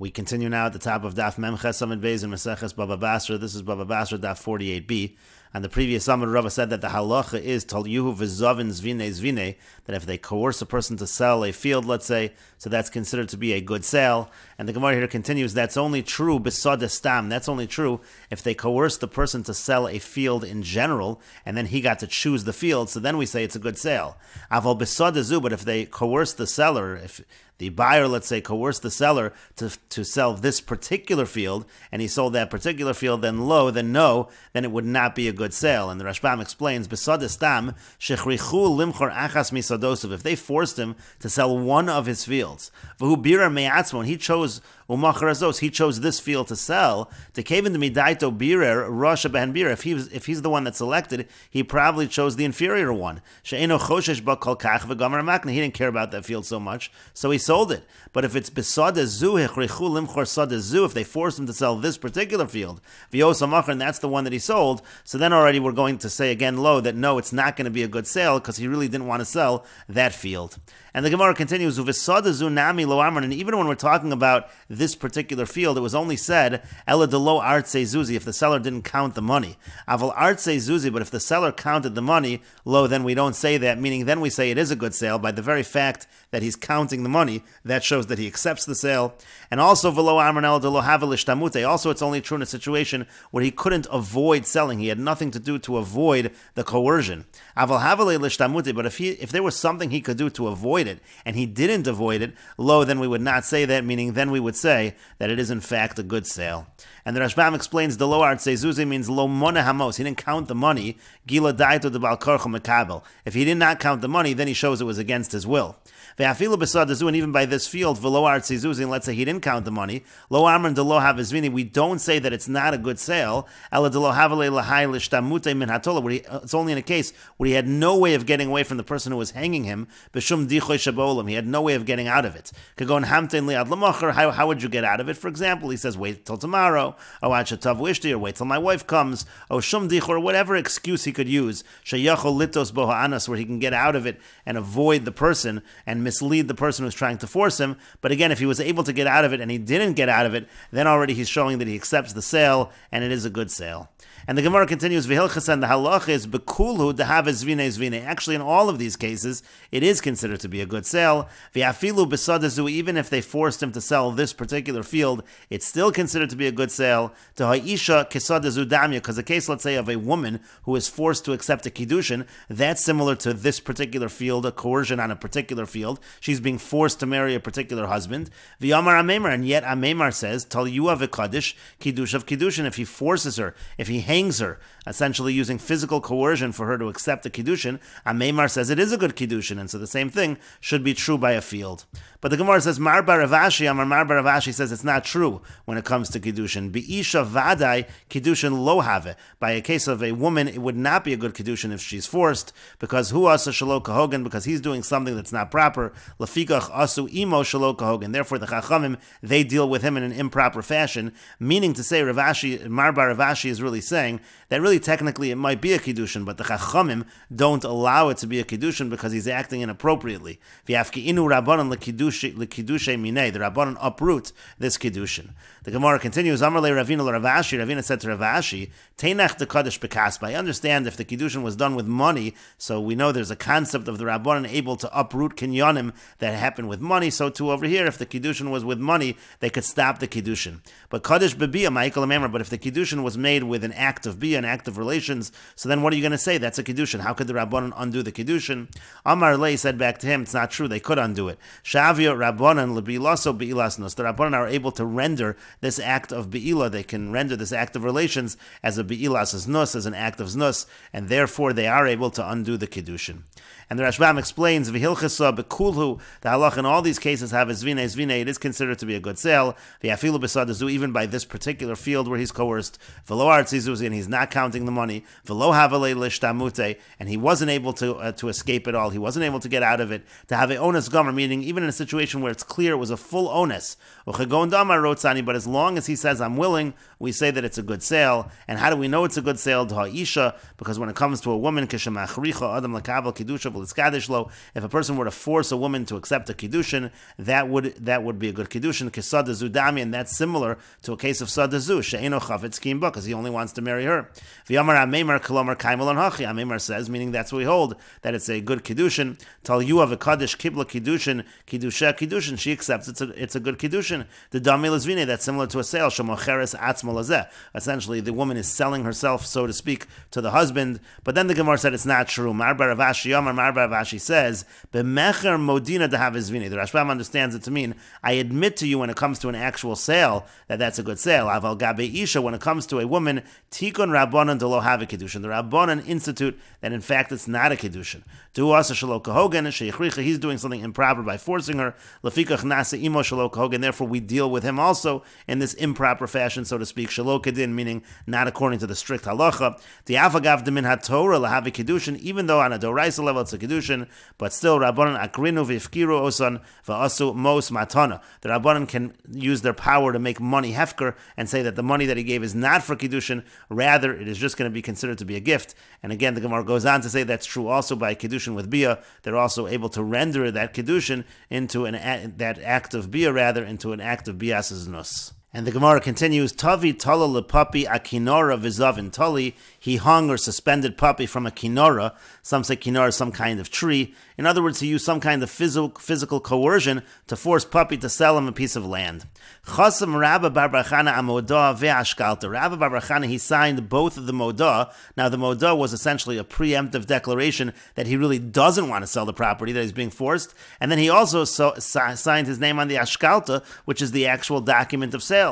We continue now at the top of Daf Memches Amid Beis in Meseches Baba Basra. This is Baba Basra, Daf 48b. And the previous Amid Rava said that the halacha is Tal Yuhu v'zavin zvine, that if they coerce a person to sell a field, let's say, so that's considered to be a good sale. And the Gemara here continues, that's only true besod stam. That's only true if they coerce the person to sell a field in general, and then he got to choose the field, so then we say it's a good sale. Aval besod zu, but if they coerce the seller, if the buyer, let's say, coerced the seller to sell this particular field, and he sold that particular field, then no, then it would not be a good sale. And the Rashbam explains, Besod stam shechrichu limchor achas misadosov. If they forced him to sell one of his fields, v'hu bira me'atzmo, and he chose he chose this field to sell. To kevin midaito birer rasha ben birer. If he's the one that selected, he probably chose the inferior one. She'eno choshesh ba kol kach v'gamar makna. He didn't care about that field so much, so he sold it. But if it's besada zu hechrichu limchor sada zu, if they forced him to sell this particular field, v'yosamachar, and that's the one that he sold, so then already we're going to say again that no, it's not going to be a good sale because he really didn't want to sell that field. And the Gemara continues, Uvesada zu nami lo amran, and even when we're talking about this particular field, it was only said ela de lo artse zuzi, if the seller didn't count the money. Aval artse zuzi, but if the seller counted the money, then we don't say that, meaning then we say it is a good sale by the very fact that he's counting the money. That shows that he accepts the sale. And also velo amran ela de lo havelish tamute. Also, it's only true in a situation where he couldn't avoid selling. He had nothing to do to avoid the coercion. Aval havelish tamute. But if there was something he could do to avoid it, and he didn't avoid it, then we would not say that, meaning then we would say that it is in fact a good sale. And the Rashbam explains the lo artse zuzi means lo mona hamos. He didn't count the money. Gila daito de bal korcho mekabel. If he did not count the money, then he shows it was against his will. Ve'afilu besad zu, and even by this field, v'lo artse zuzi, and let's say he didn't count the money, lo amran de lo havizvini, we don't say that it's not a good sale. Ela de lo havale lahai lishtamute min hatola. It's only in a case where he had no way of getting away from the person who was hanging him. B'shum dichoy shabolim. He had no way of getting out of it. Kagon hamtein liad l'mocher. How would you get out of it? For example, he says, wait till tomorrow. Or wait till my wife comes. Or shum dich, or whatever excuse he could use. Sheyachol litos boha'anas, where he can get out of it and avoid the person and mislead the person who's trying to force him. But again, if he was able to get out of it and he didn't get out of it, then already he's showing that he accepts the sale and it is a good sale. And the Gemara continues, V'hilchas, and the halach is bekulhu dehav zvine zvine. Actually, in all of these cases, it is considered to be a good sale. V'afilu besadazu, even if they forced him to sell this particular field, it's still considered to be a good sale. To ha'isha kesadazu damya, because a case, let's say, of a woman who is forced to accept a kiddushin, that's similar to this particular field, a coercion on a particular field. She's being forced to marry a particular husband. V'yamar amemar, and yet amemar says, Tal yuah v'kadish kiddush of kiddushin, if he forces her, if he hangs her, essentially using physical coercion for her to accept the kiddushin, Ameimar says it is a good kiddushin, and so the same thing should be true by a field. But the Gemara says, Mar bar Ravashi, Amar Mar bar Ravashi says it's not true when it comes to kiddushin. Be'isha vadai kiddushin lo have. By a case of a woman, it would not be a good kiddushin if she's forced, because hu asa shalo kahogan, because he's doing something that's not proper. Lafikach asu imo shalo kahogan. Therefore, the Chachamim, they deal with him in an improper fashion, meaning to say Ravashi, Mar bar Ravashi is really saying that really technically it might be a kiddushin, but the Chachamim don't allow it to be a kiddushin because he's acting inappropriately. V'yafki'inu rabbanon l'kiddushay minei. The rabbanon uproot this kiddushin. The Gemara continues, Amar le Ravina l'Ravashi. Ravina said to Ravashi, Teinach de kadosh bekaspa. I understand if the kiddushin was done with money, so we know there's a concept of the rabbanon able to uproot kinyanim that happened with money, so too over here, if the kiddushin was with money, they could stop the kiddushin. But kadosh bebiyah ma'ikol amemar, but if the kiddushin was made with an act of biyah, an act of relations, so then what are you going to say? That's a kiddushin. How could the rabbanon undo the kiddushin? Amar lei said back to him, it's not true, they could undo it. Shavia rabbanon lebilaso beilasnos. The rabbanon are able to render this act of be'ilah, they can render this act of relations as a be'ilas, as nus, as an act of znus, and therefore they are able to undo the kiddushin. And the Rashbam explains, V'hilchasa bekulhu, the halach in all these cases have a zvine, it is considered to be a good sale. V'afilu besadazu, even by this particular field where he's coerced. V'lo artzizuzi, and he's not counting the money. V'lo havale lishtamute, and he wasn't able to escape it all. He wasn't able to get out of it. To have a onus gomer, meaning even in a situation where it's clear it was a full onus. Uchegon damar rotzani, but as long as he says, I'm willing, we say that it's a good sale. And how do we know it's a good sale? D'ha'isha, because when it comes to a woman, kishamachricha adam lakabel kiddusha If a person were to force a woman to accept a kiddushin, that would be a good kiddushin. Kesadazu dami, and that's similar to a case of sadazu she'eno chavetz kimba, because he only wants to marry her. V'yamar ameimar kolomar kaimelon hachi. Ameimar says, meaning that's what we hold, that it's a good kiddushin. Tal yuav a kaddish kibla kiddushin kiddusha kiddushin. She accepts it's a good kiddushin. The dami lazvine, that's similar to a sale. Shemocheres atzmo lazeh. Essentially, the woman is selling herself, so to speak, to the husband. But then the Gemara said it's not true. Mar bar Ravashi Yamar, Mar bar Ravashi says, B'mecher modina dehavizvini. The Rashbam understands it to mean, I admit to you when it comes to an actual sale, that's a good sale. Aval gabe isha, when it comes to a woman, tikon rabbanon de lo have a kiddushin. The rabbanon institute that in fact it's not a kiddushin. Du asa shelo kahogen, sheichricha, he's doing something improper by forcing her. Lefikach nasa imo shelo kahogen, therefore we deal with him also in this improper fashion, so to speak. Shelo kedin, meaning not according to the strict halacha. The afagav demin haTorah lahavi kiddushin, even though on a doraisa level it's a kiddushin, but still rabbanon akrinu v'ifkiru osan va'asu mos matana. The rabbanon can use their power to make money hefker and say that the money that he gave is not for kiddushin, rather it is just going to be considered to be a gift. And again, the Gemara goes on to say that's true also by kiddushin with bia. They're also able to render that kiddushin into that act of bia, rather into an act of bias nus. And the Gemara continues, Tavi tala lepapi akinora vizavin tali. He hung or suspended puppy from a kinora. Some say kinora is some kind of tree. In other words, he used some kind of physical coercion to force puppy to sell him a piece of land. Chasam Rabba bar bar Chana amodah ve'ashkalta. Rabba bar bar Chana, he signed both of the modah. Now the modah was essentially a preemptive declaration that he really doesn't want to sell the property, that he's being forced. And then he also signed his name on the ashkalta, which is the actual document of sale.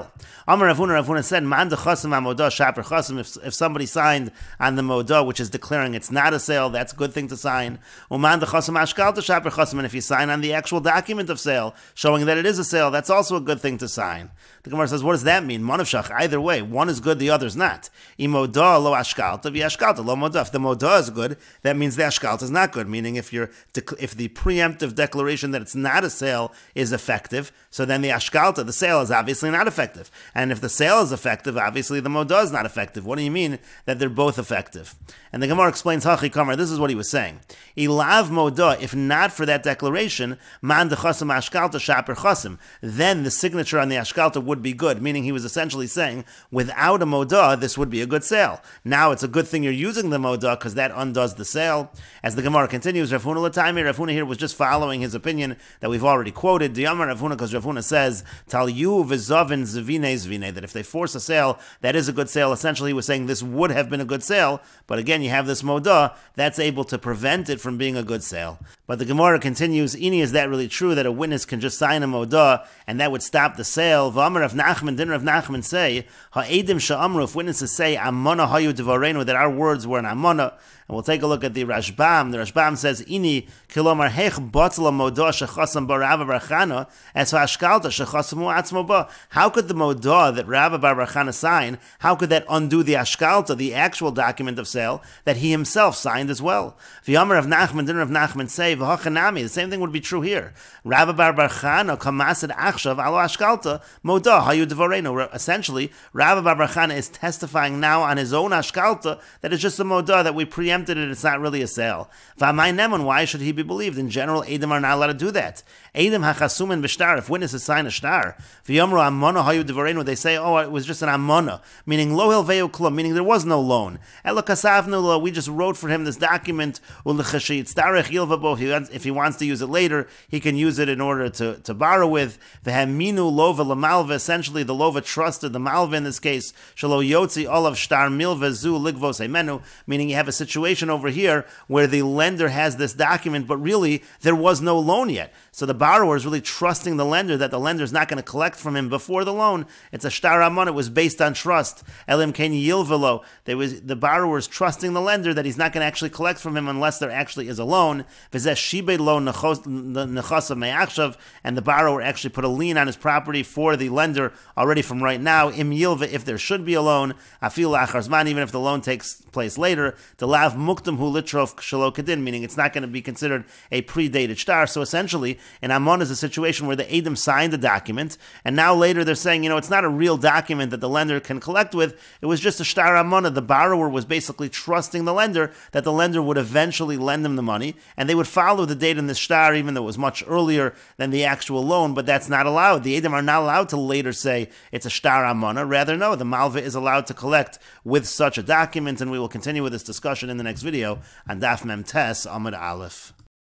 Amar Ravuna said, Man de chasam amodah shaper chasam. If somebody signed on the modah, which is declaring it's not a sale, that's a good thing to sign. Uman de chasam ashkalta shaper chasam. And if you sign on the actual document of sale, showing that it is a sale, that's also a good thing to sign. The Gemara says, what does that mean? Manavshach, either way, one is good, the other's not. Imodah lo ashkalta v'ashkalta lo modah. If the modah is good, that means the ashkalta is not good. Meaning, if the preemptive declaration that it's not a sale is effective, so then the ashkalta, the sale, is obviously not effective. And if the sale is effective, obviously the modah is not effective. What do you mean that they're both effective? And the Gemara explains, Hachi Kamar, this is what he was saying. Ilav modah, if not for that declaration, man de chasam ashkalta shaper chasim, then the signature on the ashkalta would be good, meaning he was essentially saying, without a modah, this would be a good sale. Now it's a good thing you're using the modah, because that undoes the sale. As the Gemara continues, Rav Huna l'taimi, Rav Huna here was just following his opinion that we've already quoted. Diyamar Rav Huna, because Rav Huna says, Tal yu v'zavin zvine zvine, that if they force a sale, that is a good sale. Essentially, he was saying this would have been a good sale, but again, you have this modah, that's able to prevent it from being a good sale. But the Gemara continues, Ini, is that really true, that a witness can just sign a modah, and that would stop the sale? V'amar Rav Nachman, didn't Rav Nachman say, ha'edim sha'amru, if witnesses say, amana hayu devarenu, that our words were an amana? And we'll take a look at the Rashbam. The Rashbam says, Ini, kilomar hech batla modah shechasam bar Rabba bar Chana, es ha'ashkalta shechasamu atzmo ba. How could the modah that Rabba bar Chana signed, how could that undo the ashkalta, the actual document of sale, that he himself signed as well? V'yamar Rav Nachman, didn't Rav Nachman say, v'hachanami, the same thing would be true here. Rabba bar Chana kamased achshav alo ashkalta modah hayu devarenu. Essentially, Rabba bar Chana is testifying now on his own ashkalta that it's just a modah that we preempted it, it's not really a sale. V'amay neman, why should he be believed? In general, Edom are not allowed to do that. Edom hachasumen b'shtar, if witnesses sign a shtar, v'yomru amana hayu devarenu, they say, oh, it was just an amana, meaning lo hilveu klum, meaning there was no loan. Elo kasavnu lo, we just wrote for him this document, if he wants to use it later, he can use it in order to borrow with. V'haminu lova lamalva, essentially the lova trusted the malva in this case, shalo yotzi olav shtar milva zu ligvos emenu, meaning you have a situation over here where the lender has this document, but really there was no loan yet. So the borrower is really trusting the lender that the lender is not going to collect from him before the loan. It's a shtar amon. It was based on trust. Elim ken yilvelo. The borrower is trusting the lender that he's not going to actually collect from him unless there actually is a loan. V'zeh shibei lo nechasa me'achshav, and the borrower actually put a lien on his property for the lender already from right now. Im yilva, if there should be a loan, afil achar zman, even if the loan takes place later, the lav V'chaydav muktam hu litrof shelo kedin, meaning it's not going to be considered a predated shtar. So essentially, an amon is a situation where the Edom signed the document, and now later they're saying, it's not a real document that the lender can collect with. It was just a shtar amona. The borrower was basically trusting the lender that the lender would eventually lend them the money, and they would follow the date in the shtar, even though it was much earlier than the actual loan. But that's not allowed. The Edom are not allowed to later say it's a shtar amona. Rather, no, the malva is allowed to collect with such a document, and we will continue with this discussion in the next video on Daf Mem Tes Amud Aleph.